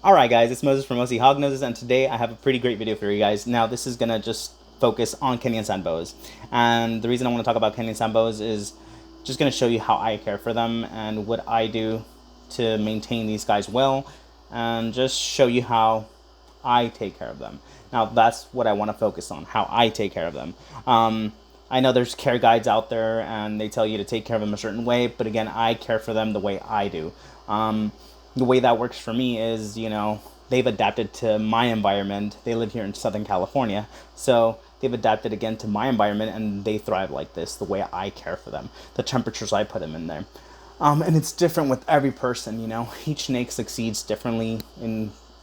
Alright guys, it's Moses from OC Hognoses, and today I have a pretty great video for you guys. Now this is gonna just focus on Kenyan sand boas. And the reason I want to talk about Kenyan sand boas is just gonna show you how I care for them and what I do to maintain these guys well, and just show you how I take care of them. Now that's what I want to focus on, how I take care of them. I know there's care guides out there and they tell you to take care of them a certain way, but again, I care for them the way I do. The way that works for me is, they've adapted to my environment. They live here in Southern California, so they've adapted again to my environment, and they thrive like this, the way I care for them, the temperatures I put them in there. And it's different with every person, each snake succeeds differently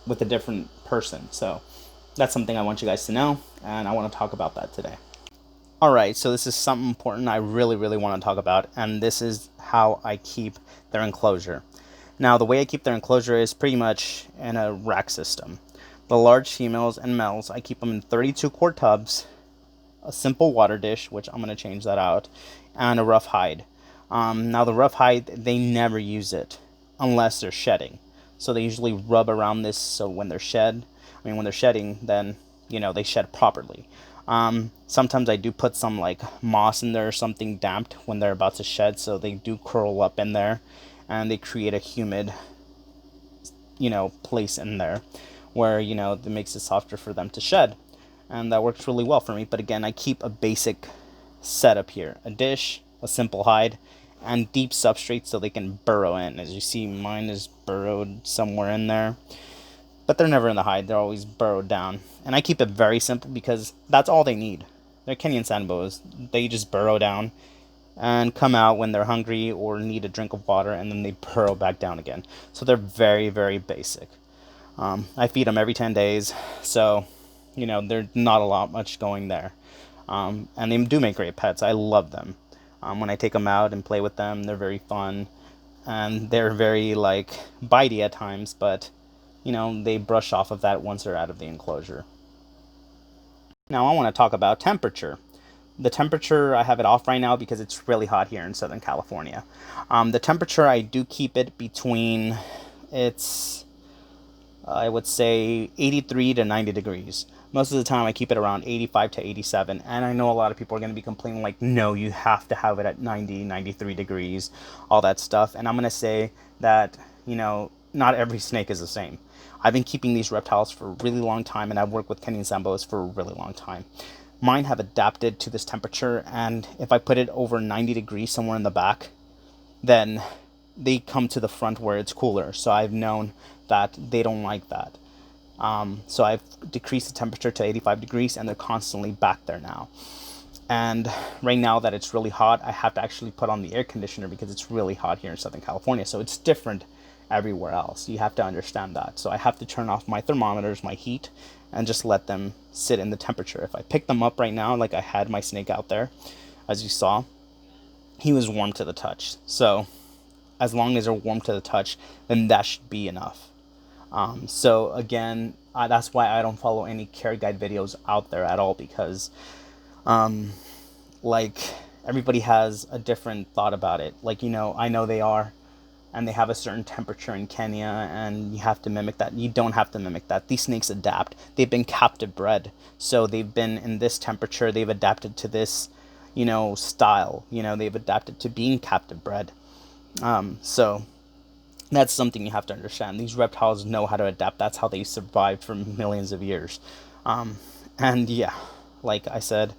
with a different person. So that's something I want you guys to know, and I want to talk about that today. Alright, so this is something important I really want to talk about, and this is how I keep their enclosure. Now, the way I keep their enclosure is pretty much in a rack system. The large females and males, I keep them in 32-quart tubs, a simple water dish, which I'm going to change that out, and a rough hide. Now, the rough hide, they never use it unless they're shedding. So they usually rub around this, so when they're when they're shedding, then, they shed properly. Sometimes I do put some like moss in there or something damped when they're about to shed, so they do curl up in there and they create a humid place in there where that makes it softer for them to shed, and that works really well for me. But again, I keep a basic setup here: a dish, a simple hide, and deep substrate so they can burrow in. As you see, mine is burrowed somewhere in there, but they're never in the hide, they're always burrowed down. And I keep it very simple because that's all they need. They're Kenyan sand boas. They just burrow down and come out when they're hungry or need a drink of water, and then they burrow back down again. So they're very basic. I feed them every 10 days, so there's not a lot much going there. And they do make great pets. I love them. When I take them out and play with them, they're very fun, and they're very bitey at times, but they brush off of that once they're out of the enclosure. Now I want to talk about temperature. The temperature, I have it off right now because it's really hot here in Southern California. The temperature, I do keep it between, I would say 83 to 90 degrees. Most of the time I keep it around 85 to 87. And I know a lot of people are going to be complaining like, no, you have to have it at 90, 93 degrees, all that stuff. And I'm going to say that, not every snake is the same. I've been keeping these reptiles for a really long time, and I've worked with Kenyan sand boas for a really long time. Mine have adapted to this temperature, and if I put it over 90 degrees somewhere in the back, then they come to the front where it's cooler. So I've known that they don't like that. So I've decreased the temperature to 85 degrees, and they're constantly back there now. And right now that it's really hot, I have to actually put on the air conditioner because it's really hot here in Southern California. So it's different everywhere else. You have to understand that. So I have to turn off my thermometers, my heat, and just let them sit in the temperature. If I pick them up right now, like I had my snake out there, as you saw, he was warm to the touch. So as long as they're warm to the touch, then that should be enough. So again, that's why I don't follow any care guide videos out there at all, because everybody has a different thought about it. I know they are, and they have a certain temperature in Kenya, and you have to mimic that. You don't have to mimic that. These snakes adapt. They've been captive bred, so they've been in this temperature. They've adapted to this, style. They've adapted to being captive bred. So that's something you have to understand. These reptiles know how to adapt. That's how they survived for millions of years. And yeah, like I said,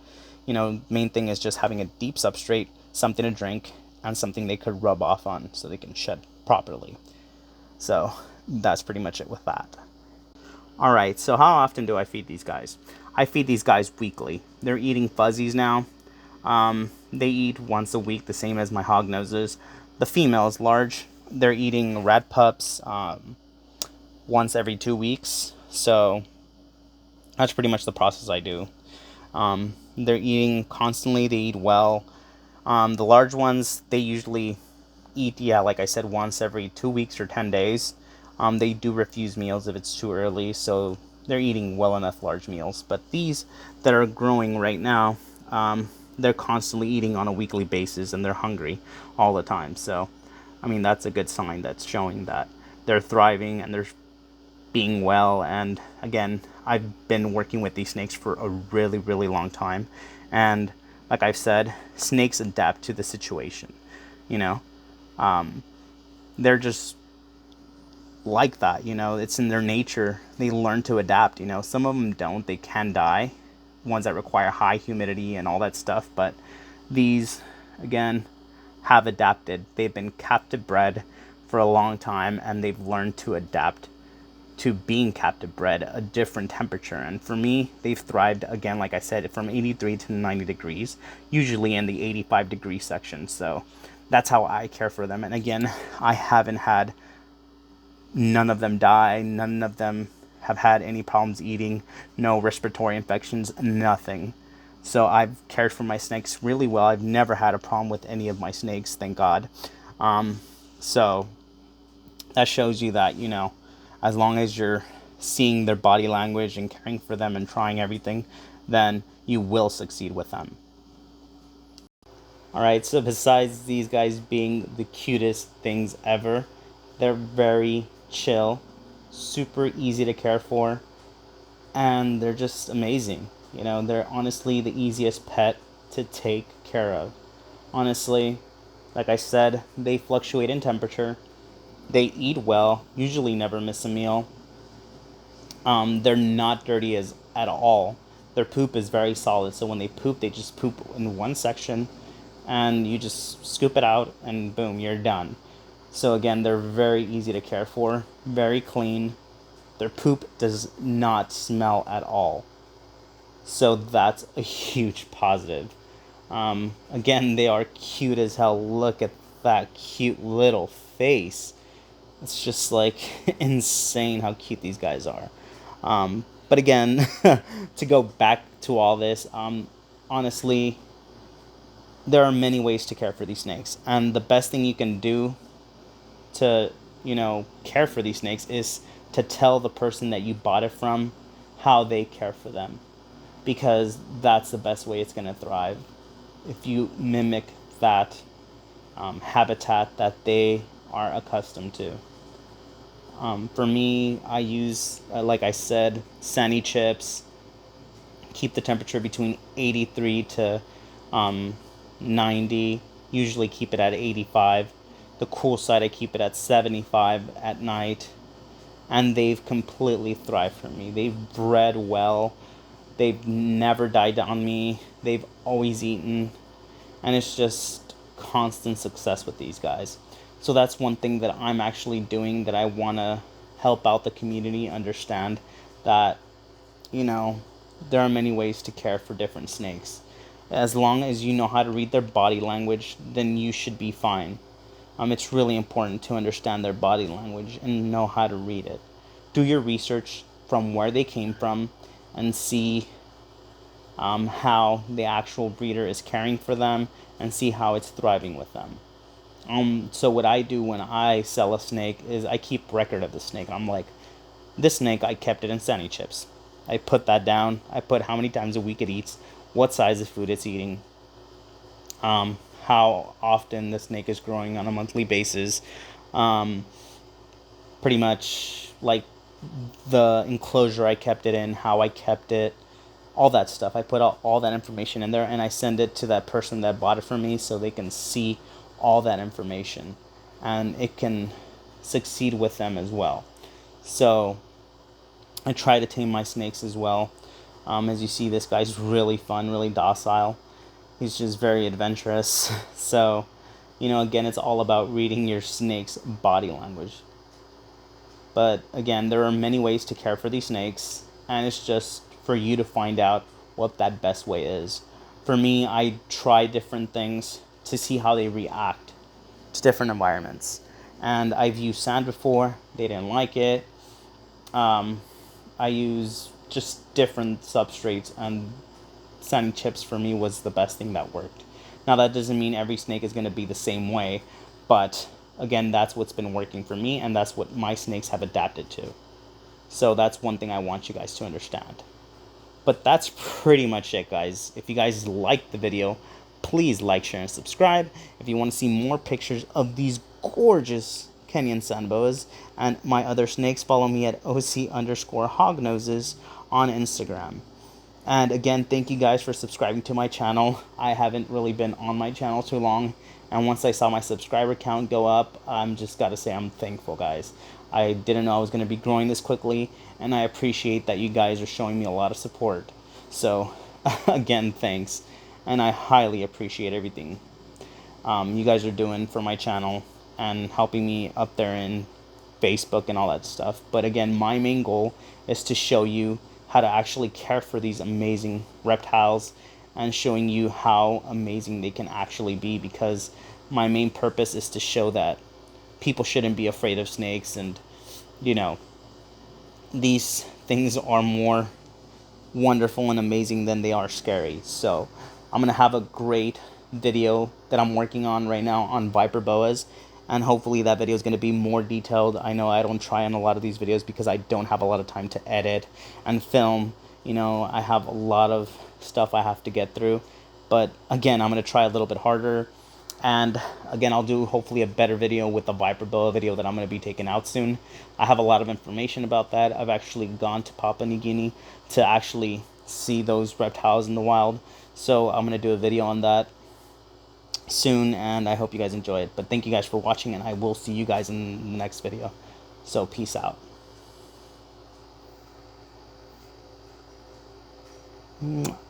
main thing is just having a deep substrate, something to drink, and something they could rub off on so they can shed properly. So that's pretty much it with that. Alright, so how often do I feed these guys? I feed these guys weekly. They're eating fuzzies now. They eat once a week, the same as my hog noses. The females, large, they're eating rat pups once every 2 weeks. So that's pretty much the process I do. They're eating constantly. They eat well. The large ones, they usually eat, like I said, once every 2 weeks or 10 days. They do refuse meals if it's too early, so they're eating well enough large meals. But these that are growing right now, they're constantly eating on a weekly basis, and they're hungry all the time. So, that's a good sign that's showing that they're thriving and they're being well. And again, I've been working with these snakes for a really, really long time. And like I've said, snakes adapt to the situation. You know, they're just like that. You know, it's in their nature. They learn to adapt. You know, some of them don't. They can die. Ones that require high humidity and all that stuff. But these, again, have adapted. They've been captive bred for a long time, and they've learned to adapt to being captive bred, a different temperature. And for me, they've thrived, again, like I said, from 83 to 90 degrees, usually in the 85-degree section. So that's how I care for them. And again, I haven't had none of them die. None of them have had any problems eating, no respiratory infections, nothing. So I've cared for my snakes really well. I've never had a problem with any of my snakes, thank God. So that shows you that, you know, as long as you're seeing their body language and caring for them and trying everything, then you will succeed with them. Alright, so besides these guys being the cutest things ever, they're very chill, super easy to care for, and they're just amazing. You know, they're honestly the easiest pet to take care of. Honestly, like I said, they fluctuate in temperature. They eat well, usually never miss a meal. They're not dirty at all. Their poop is very solid, so when they poop, they just poop in one section, and you just scoop it out, and boom, you're done. So again, they're very easy to care for, very clean. Their poop does not smell at all. So that's a huge positive. Again, they are cute as hell. Look at that cute little face. It's just like insane how cute these guys are. But again, to go back to all this, honestly, there are many ways to care for these snakes. And the best thing you can do to, you know, care for these snakes is to tell the person that you bought it from how they care for them. Because that's the best way it's going to thrive. If you mimic that habitat that they are accustomed to. For me, I use, like I said, Sunny chips. Keep the temperature between 83 to 90. Usually keep it at 85. The cool side, I keep it at 75 at night. And they've completely thrived for me. They've bred well. They've never died on me. They've always eaten. And it's just constant success with these guys. So that's one thing that I'm actually doing, that I want to help out the community understand that, you know, there are many ways to care for different snakes. As long as you know how to read their body language, then you should be fine. It's really important to understand their body language and know how to read it. Do your research from where they came from and see how the actual breeder is caring for them and see how it's thriving with them. So what I do when I sell a snake is I keep record of the snake. I'm like, this snake, I kept it in Sunny chips. I put that down. I put how many times a week it eats, what size of food it's eating, how often the snake is growing on a monthly basis, pretty much like the enclosure I kept it in, how I kept it, all that stuff. I put all that information in there, and I send it to that person that bought it from me so they can see all that information, and it can succeed with them as well. So I try to tame my snakes as well. As you see, this guy's really fun, really docile. He's just very adventurous. So, you know, again, it's all about reading your snake's body language. But again, there are many ways to care for these snakes, and it's just for you to find out what that best way is. For me, I try different things to see how they react to different environments. And I've used sand before, they didn't like it. I use just different substrates, and Sunny chips for me was the best thing that worked. Now that doesn't mean every snake is going to be the same way, but again, that's what's been working for me, and that's what my snakes have adapted to. So that's one thing I want you guys to understand. But that's pretty much it, guys. If you guys liked the video, please like, share, and subscribe. If you want to see more pictures of these gorgeous Kenyan sandboas, and my other snakes, follow me at OC_hognoses on Instagram. And again, thank you guys for subscribing to my channel. I haven't really been on my channel too long, and once I saw my subscriber count go up, I'm just gotta say I'm thankful, guys. I didn't know I was gonna be growing this quickly, and I appreciate that you guys are showing me a lot of support. So again, thanks, and I highly appreciate everything you guys are doing for my channel and helping me up there in Facebook and all that stuff. But again, my main goal is to show you how to actually care for these amazing reptiles and showing you how amazing they can actually be, because my main purpose is to show that people shouldn't be afraid of snakes, and you know, these things are more wonderful and amazing than they are scary. So I'm gonna have a great video that I'm working on right now on viper boas, and hopefully that video is going to be more detailed. I know I don't try on a lot of these videos because I don't have a lot of time to edit and film. You know, I have a lot of stuff I have to get through, but again, I'm going to try a little bit harder. And again, I'll do hopefully a better video with the viper boa video that I'm going to be taking out soon. I have a lot of information about that. I've actually gone to Papua New Guinea to actually see those reptiles in the wild, so I'm going to do a video on that soon, and I hope you guys enjoy it. But thank you guys for watching, and I will see you guys in the next video. So peace out. Mwah.